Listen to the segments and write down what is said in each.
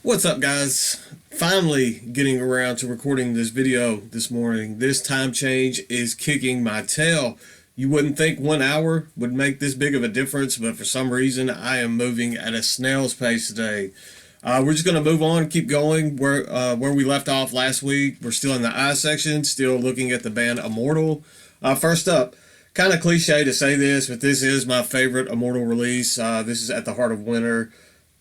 What's up, guys? Finally getting around to recording this video this morning. This time change is kicking my tail. You wouldn't think 1 hour would make this big of a difference, but for some reason I am moving at a snail's pace today. We're just going to move on, keep going where we left off last week. We're still in the I section, still looking at the band Immortal. First up, kind of cliche to say this, but this is my favorite Immortal release. This is At the Heart of Winter.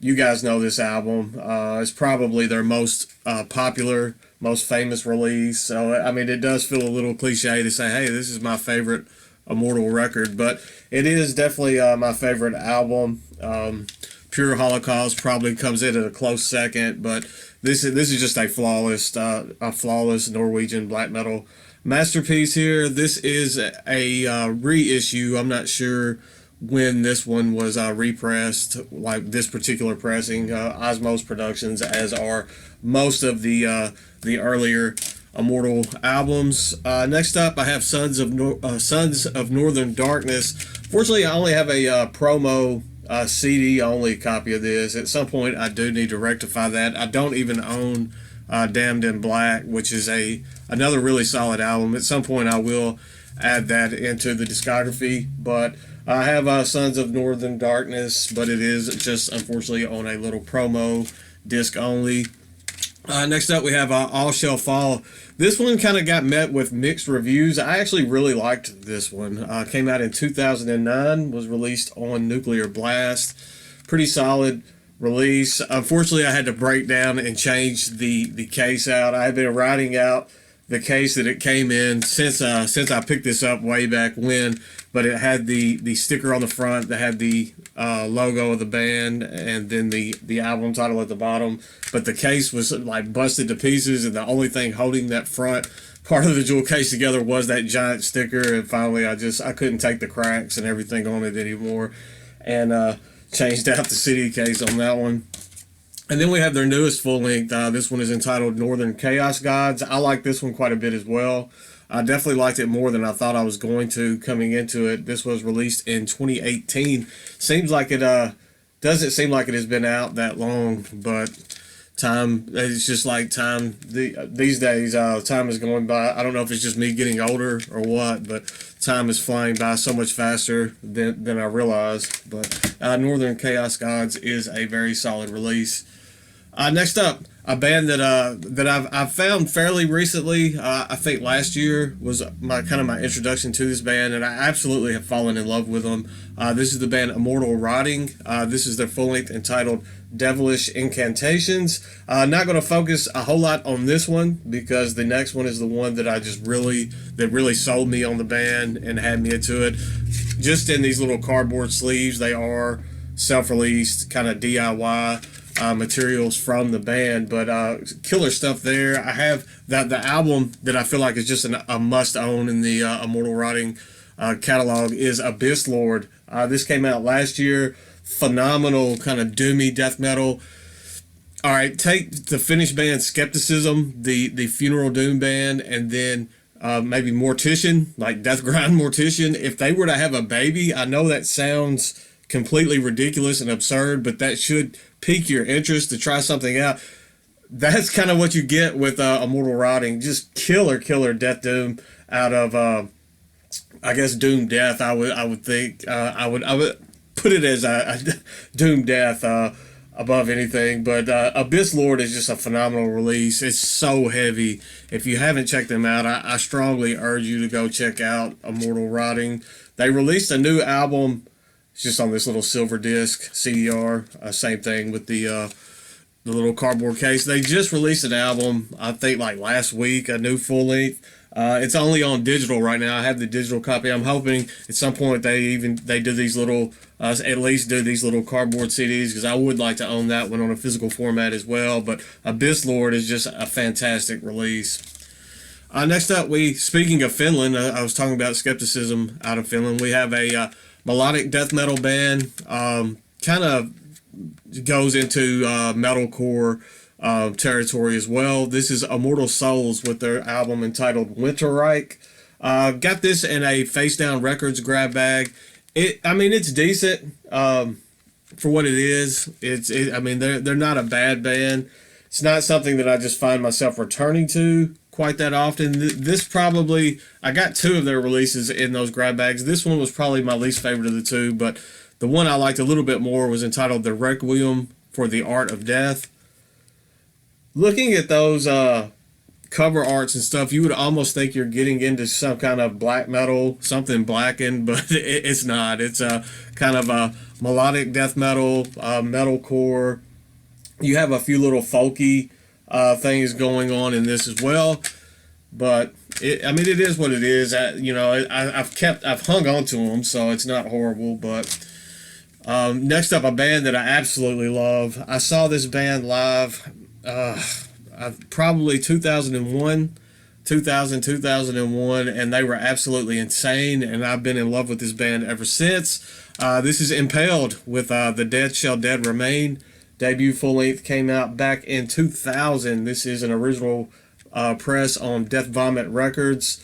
You guys know this album. It's probably their most popular, most famous release. So, I mean, it does feel a little cliche to say, hey, this is my favorite Immortal record. But it is definitely my favorite album. Pure Holocaust probably comes in at a close second. But this is just a flawless Norwegian black metal masterpiece here. This is a reissue. I'm not sure when this one was repressed, like this particular pressing. Osmos Productions, as are most of the earlier Immortal albums. Next up, I have Sons of Northern Darkness. Fortunately, I only have a promo CD only copy of this. At some point, I do need to rectify that. I don't even own Damned in Black, which is another really solid album. At some point, I will add that into the discography, but I have Sons of Northern Darkness, but it is just unfortunately on a little promo disc only. Next up, we have All Shall Fall. This one kind of got met with mixed reviews. I actually really liked this one. Came out in 2009, was released on Nuclear Blast. Pretty solid release. Unfortunately, I had to break down and change the case out. I had been writing out the case that it came in since I picked this up way back when, but it had the sticker on the front that had the logo of the band and then the album title at the bottom, but the case was like busted to pieces, and the only thing holding that front part of the jewel case together was that giant sticker. And finally I couldn't take the cracks and everything on it anymore, and changed out the CD case on that one. And then we have their newest full-length. This one is entitled Northern Chaos Gods. I like this one quite a bit as well. I definitely liked it more than I thought I was going to coming into it. This was released in 2018. Seems like it doesn't seem like it has been out that long, but time, it's just like time. These days, time is going by. I don't know if it's just me getting older or what, but time is flying by so much faster than I realized. But Northern Chaos Gods is a very solid release. Next up, a band that I've found fairly recently. I think last year was my introduction to this band, and I absolutely have fallen in love with them. This is the band Immortal Riding. This is their full length entitled Devilish Incantations. Not going to focus a whole lot on this one because the next one is the one that really sold me on the band and had me into it. Just in these little cardboard sleeves, they are self-released, kind of DIY. Materials from the band, but killer stuff there. I have the album that I feel like is just a must own in the Immortal Riding catalog is Abyss Lord. This came out last year. Phenomenal kind of doomy death metal. All right, take the Finnish band Skepticism, the Funeral Doom band, and then maybe Mortician, like Death Grind Mortician. If they were to have a baby, I know that sounds completely ridiculous and absurd, but that should pique your interest to try something out. That's kind of what you get with Immortal Riding. Just killer death doom out of I guess doom death. I would think I would put it as a doom death above anything. But Abyss Lord is just a phenomenal release. It's so heavy. If you haven't checked them out, I strongly urge you to go check out Immortal Riding. They released a new album. It's just on this little silver disc CDR. Same thing with the little cardboard case. They just released an album, I think like last week, a new full length. It's only on digital right now. I have the digital copy. I'm hoping at some point they do these little, at least do these little cardboard CDs, because I would like to own that one on a physical format as well. But Abyss Lord is just a fantastic release. Next up, speaking of Finland, I was talking about Skepticism out of Finland. We have a melodic death metal band, kind of goes into metalcore territory as well. This is Immortal Souls with their album entitled Winterreich. Got this in a Face Down Records grab bag. It's decent. for what it is. I mean, they're not a bad band. It's not something that I just find myself returning to quite that often. This probably, I got two of their releases in those grab bags. This one was probably my least favorite of the two, but the one I liked a little bit more was entitled The Requiem for the Art of Death. Looking at those cover arts and stuff, you would almost think you're getting into some kind of black metal, something blackened, but it's not. It's a kind of a melodic death metal, metalcore. You have a few little folky things going on in this as well, but I mean, it is what it is. I've hung on to them, so it's not horrible. But next up, a band that I absolutely love. I saw this band live, probably 2001, 2001, and they were absolutely insane. And I've been in love with this band ever since. This is Impaled with The Dead Shall Dead Remain. Debut full length came out back in 2000. This is an original press on Death Vomit Records.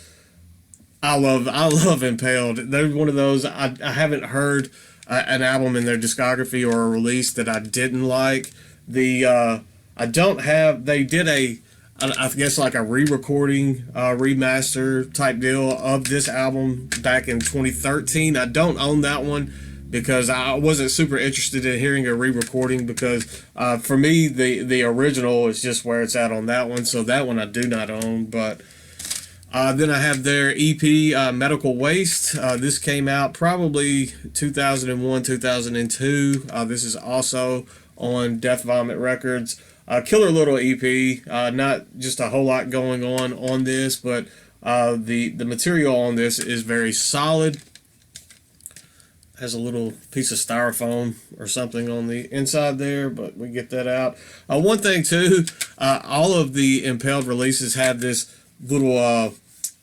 I love Impaled. They're one of those, I haven't heard an album in their discography or a release that I didn't like. They did I guess like a re-recording, remaster type deal of this album back in 2013. I don't own that one because I wasn't super interested in hearing a re-recording, because for me the original is just where it's at on that one, so that one I do not own. But then I have their EP, Medical Waste. This came out probably 2001, 2002. This is also on Death Vomit Records. Killer little EP, not just a whole lot going on this, but the material on this is very solid. Has a little piece of styrofoam or something on the inside there, but we get that out. One thing too, all of the Impaled releases have this little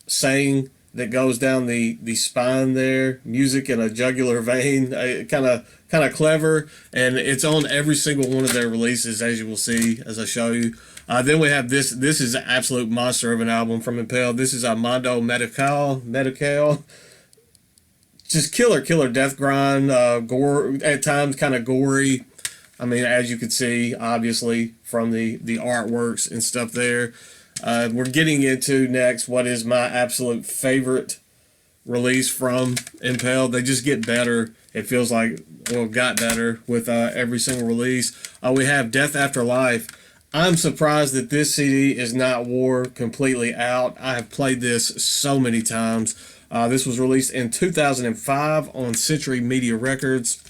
saying that goes down the spine there, music in a jugular vein, kind of clever, and it's on every single one of their releases, as you will see as I show you. Then we have this is an absolute monster of an album from Impaled. This is a Mondo Medical. Just killer death grind, gore, at times kind of gory. I mean, as you can see, obviously, from the artworks and stuff there. We're getting into next what is my absolute favorite release from Impaled. They just get better. It feels like, well, got better with every single release. We have Death After Life. I'm surprised that this CD is not wore completely out. I have played this so many times. This was released in 2005 on Century Media Records.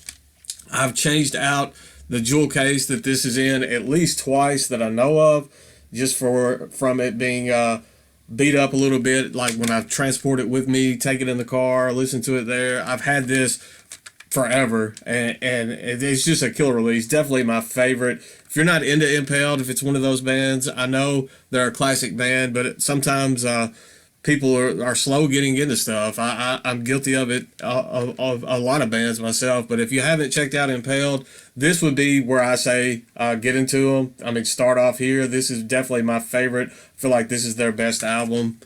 I've changed out the jewel case that this is in at least twice that I know of, just from it being beat up a little bit, like when I transport it with me, take it in the car, listen to it there. I've had this forever, and it's just a killer release. Definitely my favorite. If you're not into Impaled, if it's one of those bands, I know they're a classic band, but sometimes people are slow getting into stuff. I'm guilty of it, of a lot of bands myself. But if you haven't checked out Impaled, this would be where I say get into them. I mean, start off here. This is definitely my favorite. I feel like this is their best album.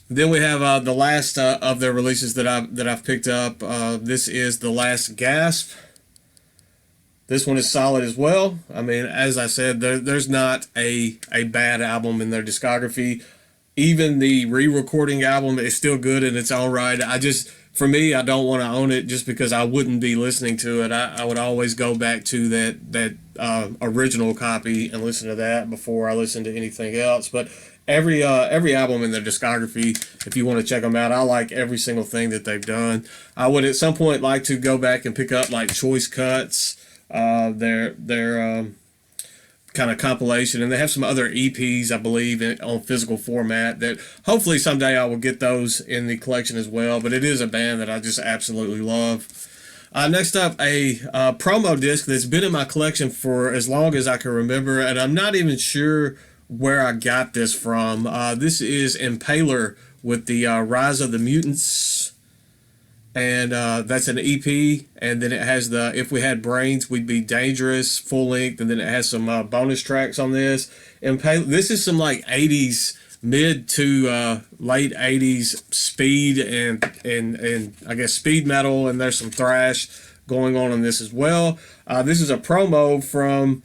Then we have the last of their releases that I've picked up. This is The Last Gasp. This one is solid as well. I mean, as I said, there's not a bad album in their discography. Even the re-recording album is still good in its own right. For me, I don't want to own it just because I wouldn't be listening to it. I would always go back to that original copy and listen to that before I listen to anything else. But every album in their discography, if you want to check them out, I like every single thing that they've done. I would at some point like to go back and pick up like Choice Cuts, their kind of compilation, and they have some other EPs, I believe, on physical format that hopefully someday I will get those in the collection as well. But it is a band that I just absolutely love. Next up, a promo disc that's been in my collection for as long as I can remember, and I'm not even sure where I got this from. This is Impaler with the Rise of the Mutants, and that's an EP, and then it has the If We Had Brains We'd Be Dangerous full length, and then it has some bonus tracks on this. This is some like 80s, mid to late 80s speed and I guess speed metal, and there's some thrash going on this as well. This is a promo from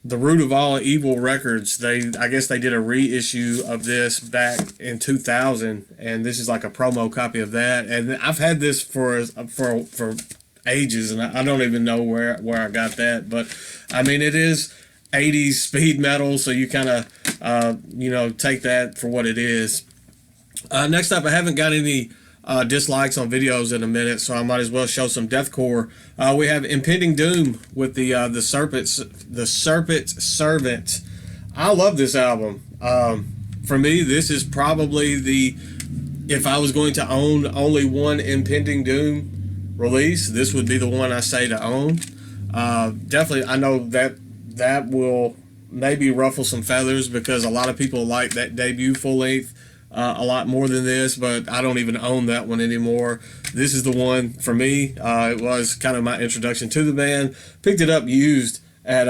The Root of All Evil Records. I guess they did a reissue of this back in 2000, and this is like a promo copy of that. And I've had this for ages, and I don't even know where I got that. But I mean, it is 80s speed metal, so you kind of take that for what it is. Next up, I haven't got any dislikes on videos in a minute, so I might as well show some deathcore. We have Impending Doom with the Serpent Servant. I love this album. For me, this is probably if I was going to own only one Impending Doom release, this would be the one I say to own. Definitely, I know that will maybe ruffle some feathers because a lot of people like that debut full length a lot more than this, but I don't even own that one anymore. This is the one for me. It was kind of my introduction to the band. Picked it up used at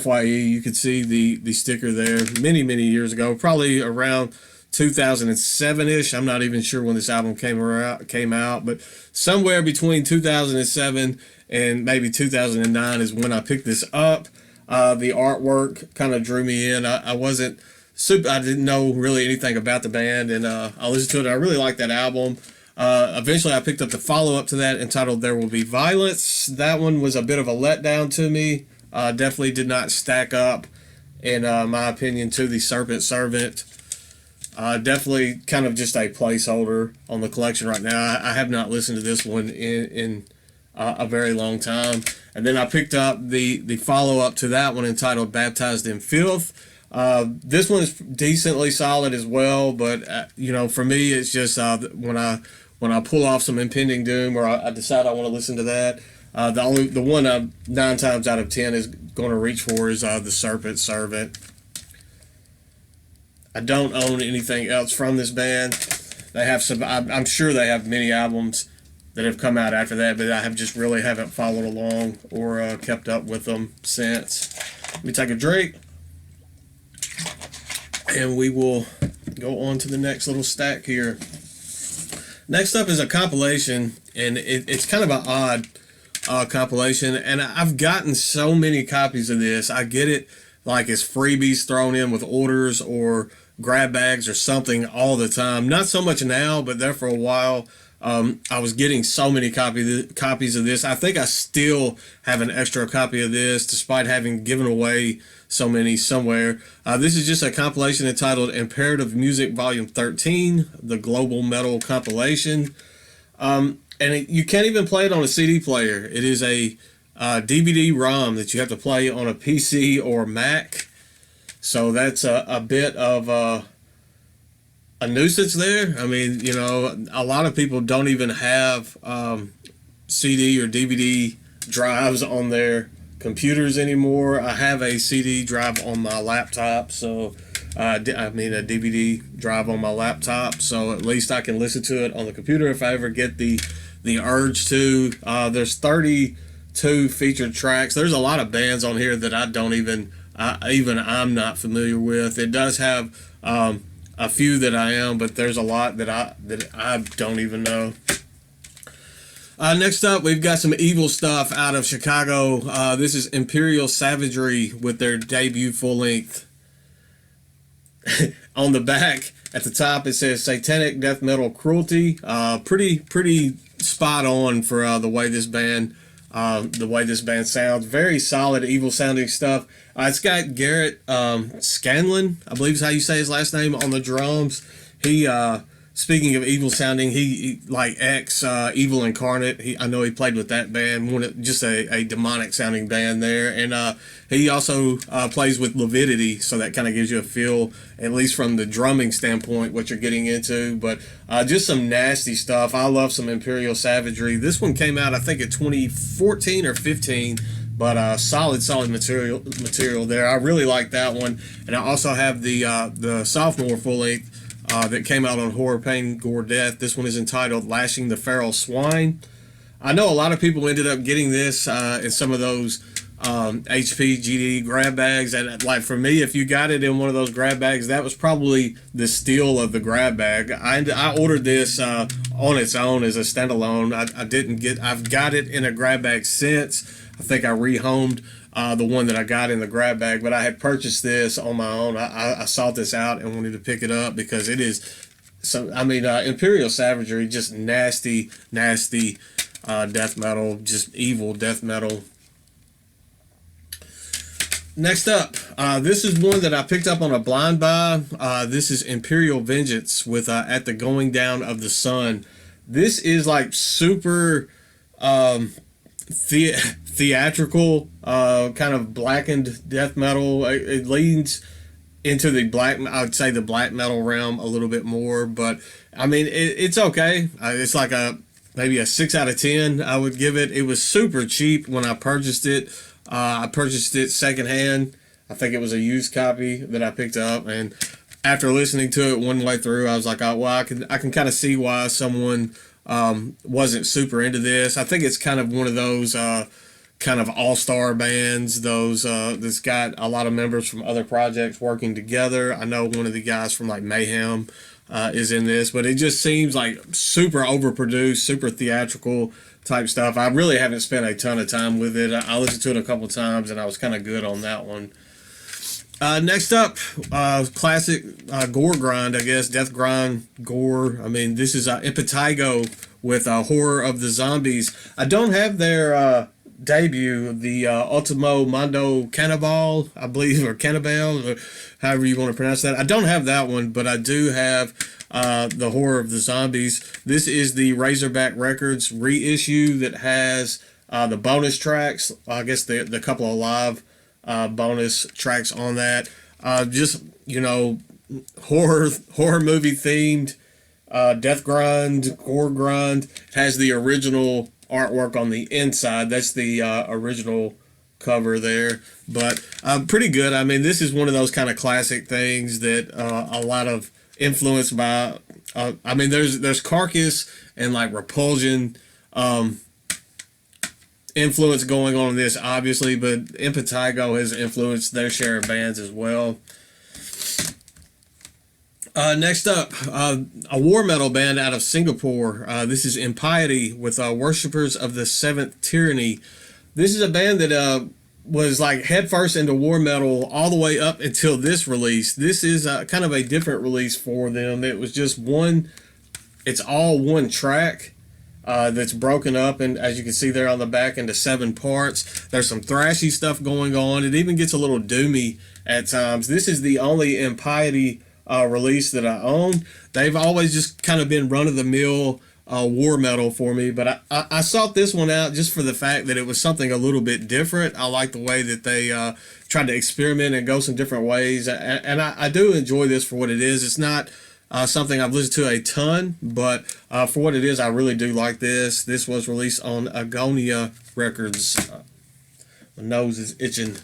FYE. You could see the sticker there many years ago, probably around 2007-ish. I'm not even sure when this album came out, but somewhere between 2007 and maybe 2009 is when I picked this up. The artwork kind of drew me in. I didn't know really anything about the band, and I listened to it. I really liked that album. Eventually, I picked up the follow-up to that entitled There Will Be Violence. That one was a bit of a letdown to me. Definitely did not stack up, in my opinion, to the Serpent Servant. Definitely kind of just a placeholder on the collection right now. I have not listened to this one in a very long time. And then I picked up the follow-up to that one entitled Baptized in Filth. This one is decently solid as well, but for me, it's just when I pull off some Impending Doom, or I decide I want to listen to that, the one 9 times out of 10 is going to reach for is the Serpent Servant. I don't own anything else from this band. They have some. I'm sure they have many albums that have come out after that, but I haven't followed along or kept up with them since. Let me take a drink, and we will go on to the next little stack here. Next up is a compilation, and it's kind of an odd compilation, and I've gotten so many copies of this. I get it like it's freebies thrown in with orders or grab bags or something all the time. Not so much now, but there for a while. I was getting so many copies of this. I think I still have an extra copy of this, despite having given away so many somewhere. This is just a compilation entitled Imperative Music Volume 13, the Global Metal Compilation. You can't even play it on a CD player. It is a DVD-ROM that you have to play on a PC or Mac. So that's a bit of a nuisance there. I mean, a lot of people don't even have CD or DVD drives on their computers anymore. I have a CD drive on my laptop, so a DVD drive on my laptop, so at least I can listen to it on the computer if I ever get the urge to. There's 32 featured tracks. There's a lot of bands on here that I don't I'm not familiar with. It does have a few that I am, but there's a lot that I don't even know. Next up, we've got some evil stuff out of Chicago. This is Imperial Savagery with their debut full length. On the back, at the top, it says Satanic Death Metal Cruelty. Pretty spot on for the way this band sounds. Very solid, evil sounding stuff. It's got Garrett Scanlon, I believe is how you say his last name, on the drums. He speaking of evil sounding, he like Evil Incarnate. I know he played with that band, just a demonic sounding band there, and he also plays with Levidity, so that kind of gives you a feel, at least from the drumming standpoint, what you're getting into. But just some nasty stuff. I love some Imperial Savagery. This one came out, I think, in 2014 or 15. But solid material there. I really like that one, and I also have the sophomore full length that came out on Horror, Pain, Gore, Death. This one is entitled Lashing the Feral Swine. I know a lot of people ended up getting this in some of those HP GD grab bags. And like for me, if you got it in one of those grab bags, that was probably the steal of the grab bag. I ordered this on its own as a standalone. I didn't get. I've got it in a grab bag since. I think I rehomed the one that I got in the grab bag, but I had purchased this on my own. I sought this out and wanted to pick it up because it is. So I mean, Imperial Savagery, just nasty death metal, just evil death metal. Next up, this is one that I picked up on a blind buy. This is Imperial Vengeance with At the Going Down of the Sun. This is like super theatrical, kind of blackened death metal. It leans into the black, I would say the black metal realm a little bit more, but I mean, it's okay. It's like maybe a 6 out of 10 I would give it. It was super cheap when I purchased it. I purchased it secondhand. I think it was a used copy that I picked up, and after listening to it one way through, I was like, oh well, I can kind of see why someone wasn't super into this. I think it's kind of one of those kind of all-star bands, those that's got a lot of members from other projects working together. I know one of the guys from like Mayhem is in this, but it just seems like super overproduced, super theatrical type stuff. I really haven't spent a ton of time with it. I listened to it a couple times and I was kind of good on that one. Next up, classic gore grind, I guess, death grind, gore. I mean, this is Impetigo with Horror of the Zombies. I don't have their debut, the Ultimo Mondo Cannibal, I believe, or Cannibal, or however you want to pronounce that. I don't have that one, but I do have the Horror of the Zombies. This is the Razorback Records reissue that has the bonus tracks. I guess the couple of live bonus tracks on that. Just, you know, horror movie themed death grind, gore grind. It has the original artwork on the inside. That's the original cover there, but pretty good. I mean, this is one of those kind of classic things that a lot of influenced by I mean, there's Carcass and like Repulsion influence going on in this, obviously, but Impetigo has influenced their share of bands as well. Next up, a war metal band out of Singapore. This is Impiety with Worshippers of the Seventh Tyranny. This is a band that was like headfirst into war metal all the way up until this release. This is kind of a different release for them. It was just it's all one track that's broken up, and as you can see there on the back, into 7 parts. There's some thrashy stuff going on. It even gets a little doomy at times. This is the only Impiety release that I own. They've always just kind of been run-of-the-mill war metal for me, but I sought this one out just for the fact that it was something a little bit different. I like the way that they tried to experiment and go some different ways, and I do enjoy this for what it is. It's not something I've listened to a ton, but for what it is, I really do like this. This was released on Agonia Records. My nose is itching.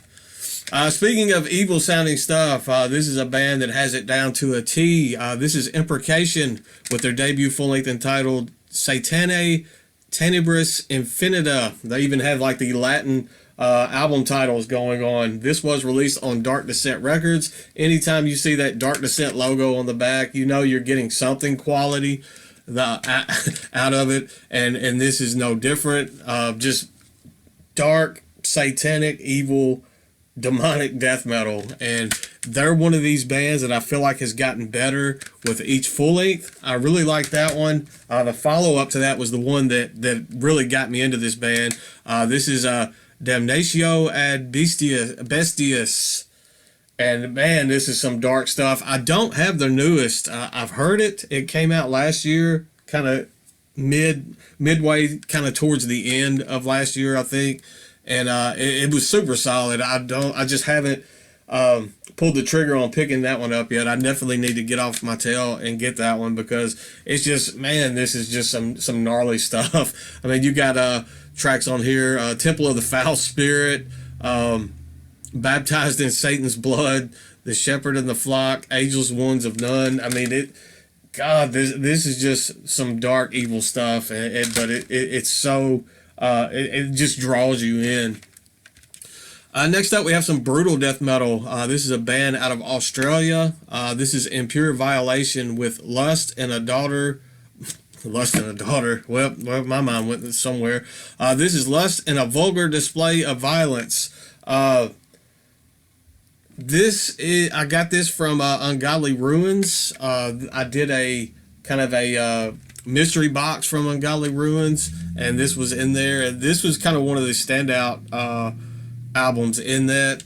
Speaking of evil sounding stuff, this is a band that has it down to a T. This is Imprecation with their debut full length entitled Satanae Tenebris Infinita. They even have like the Latin album titles going on. This was released on Dark Descent Records. Anytime you see that Dark Descent logo on the back, you know you're getting something quality out of it, and this is no different. Just dark, satanic, evil, demonic death metal, and they're one of these bands that I feel like has gotten better with each full length. I really like that one. The follow-up to that was the one that really got me into this band. This is Damnatio ad Bestias, and man, this is some dark stuff. I don't have their newest. I've heard it came out last year, kind of midway, kind of towards the end of last year, I think. And it was super solid. I just haven't pulled the trigger on picking that one up yet. I definitely need to get off my tail and get that one, because it's just, man, this is just some gnarly stuff. I mean, you got tracks on here: Temple of the Foul Spirit, Baptized in Satan's Blood, The Shepherd and the Flock, Ageless Ones of None. I mean, God, this is just some dark, evil stuff, but it's so. It just draws you in. Next up, we have some brutal death metal. This is a band out of Australia. This is Impure Violation with Lust and a Daughter. Lust and a Daughter. Well, my mind went somewhere. This is Lust and a Vulgar Display of Violence. I got this from Ungodly Ruins. I did a kind of a mystery box from Ungodly Ruins, and this was in there. And this was kind of one of the standout albums in that.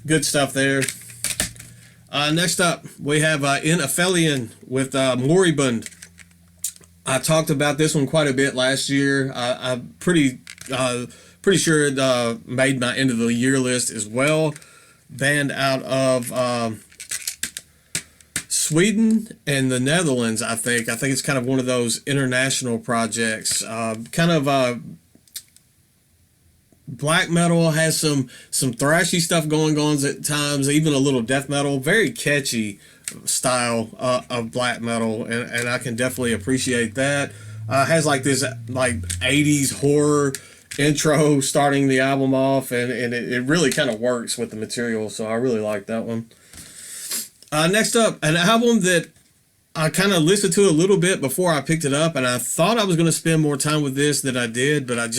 Good stuff there. Next up, we have In Aphelion with Moribund. I talked about this one quite a bit last year. I'm pretty sure it made my end of the year list as well. Band out of Sweden and the Netherlands, I think. I think it's kind of one of those international projects. Kind of black metal, has some thrashy stuff going on at times, even a little death metal. Very catchy style of black metal, and I can definitely appreciate that. Has like this like 80s horror intro starting the album off, and it really kind of works with the material, so I really like that one. Next up, an album that I kind of listened to a little bit before I picked it up, and I thought I was going to spend more time with this than I did, but I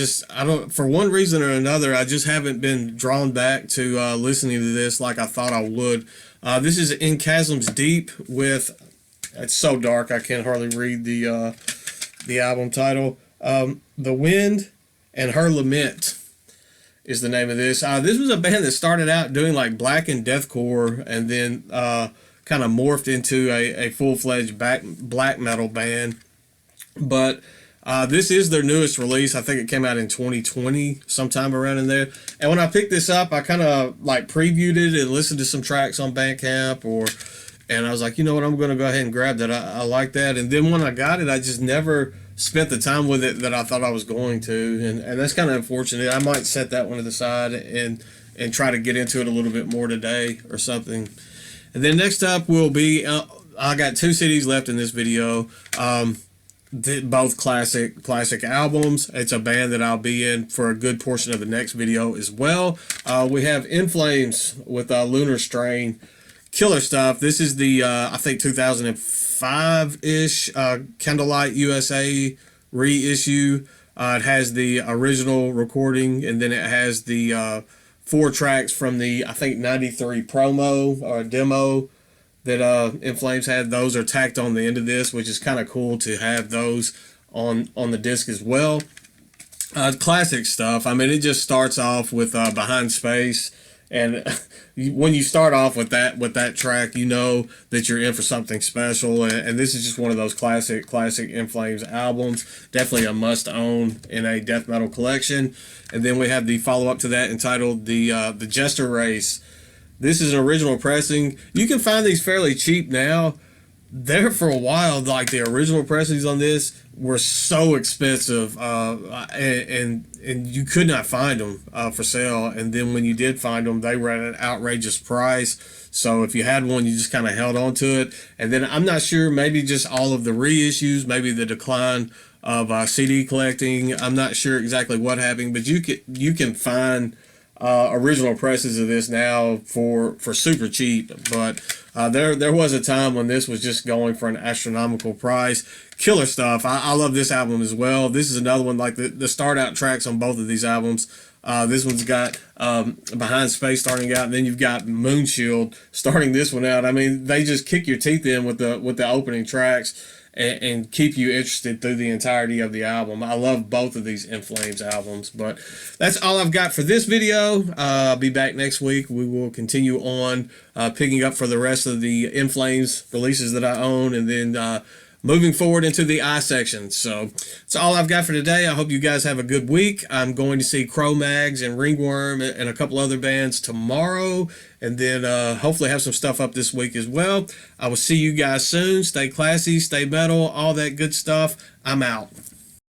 don't, for one reason or another, I just haven't been drawn back to listening to this like I thought I would. This is In Chasms Deep with, it's so dark I can't hardly read the album title. The Wind and Her Lament is the name of this. This was a band that started out doing like black and deathcore, and then kind of morphed into a full-fledged black metal band. But this is their newest release. I think it came out in 2020, sometime around in there. And when I picked this up, I kind of like previewed it and listened to some tracks on Bandcamp, and I was like, you know what, I'm going to go ahead and grab that. I like that. And then when I got it, I just never spent the time with it that I thought I was going to, and that's kind of unfortunate. I might set that one to the side and try to get into it a little bit more today or something. And then next up will be, I got 2 CDs left in this video, both classic albums. It's a band that I'll be in for a good portion of the next video as well. We have Inflames with Lunar Strain. Killer stuff. This is the, I think 2005-ish Candlelight USA reissue. It has the original recording, and then it has the 4 tracks from the, I think, 93 promo or demo that Inflames had. Those are tacked on the end of this, which is kind of cool to have those on the disc as well. Classic stuff. I mean, it just starts off with Behind Space, and when you start off with that track, you know that you're in for something special, and this is just one of those classic Inflames albums. Definitely a must own in a death metal collection. And then we have the follow up to that entitled the Jester Race. This is an original pressing. You can find these fairly cheap now. There for a while, like the original pressings on this were so expensive, and you could not find them for sale. And then when you did find them, they were at an outrageous price. So if you had one, you just kind of held on to it. And then I'm not sure, maybe just all of the reissues, maybe the decline of CD collecting. I'm not sure exactly what happened, but you can find original presses of this now for super cheap. But there was a time when this was just going for an astronomical price. Killer stuff. I love this album as well. This is another one, like the start out tracks on both of these albums. This one's got Behind Space starting out, and then you've got Moonshield starting this one out. I mean, they just kick your teeth in with the opening tracks and keep you interested through the entirety of the album. I love both of these Inflames albums. But that's all I've got for this video. I'll be back next week. We will continue on picking up for the rest of the Inflames releases that I own, and then moving forward into the I section. So that's all I've got for today. I hope you guys have a good week. I'm going to see Cro-Mags and Ringworm and a couple other bands tomorrow, and then hopefully have some stuff up this week as well. I will see you guys soon. Stay classy, stay metal, all that good stuff. I'm out.